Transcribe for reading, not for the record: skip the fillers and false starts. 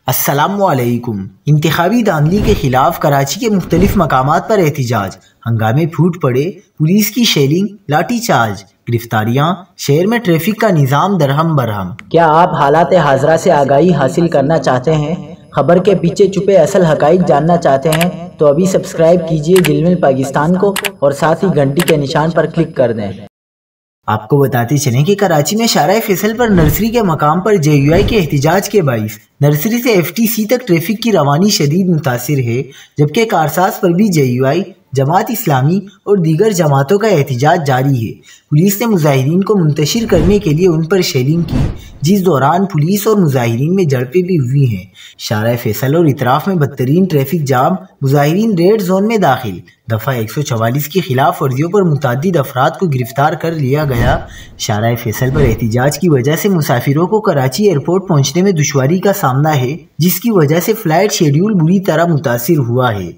السلام علیکم۔ انتخابی دھاندلی کے خلاف کراچی کے مختلف مقامات پر احتجاج، ہنگامے پھوٹ پڑے، پولیس کی شیلنگ، لاٹھی چارج، گرفتاریاں، شہر میں ٹریفک کا نظام درہم برہم۔ کیا آپ حالات حاضرہ سے آگاہی حاصل کرنا چاہتے ہیں؟ خبر کے پیچھے چھپے اصل حقائق جاننا چاہتے ہیں تو ابھی سبسکرائب کیجئے جلمل پاکستان کو اور ساتھ ہی گھنٹی کے نشان پر کلک کر دیں۔ آپ کو بتاتے چلیں کہ کراچی میں شارع فیصل پر نرسری کے مقام پر JUI کے احتجاج کے باعث نرسری سے FTC تک ٹریفک کی روانی شدید متاثر ہے، جبکہ کارساز پر بھی JUI، جماعت اسلامی اور دیگر جماعتوں کا احتجاج جاری ہے۔ پولیس نے مظاہرین کو منتشر کرنے کے لیے ان پر شیلنگ کی، جس دوران پولیس اور مظاہرین میں جھڑپیں بھی ہوئی ہیں۔ شارع فیصل اور اطراف میں بدترین ٹریفک جام، مظاہرین ریڈ زون میں داخل، دفعہ 144 کی خلاف ورزیوں پر متعدد افراد کو گرفتار کر لیا گیا۔ شارع فیصل پر احتجاج کی وجہ سے مسافروں کو کراچی ایئرپورٹ پہنچنے میں دشواری کا سامنا ہے، جس کی وجہ سے فلائٹ شیڈول بری طرح متاثر ہوا ہے۔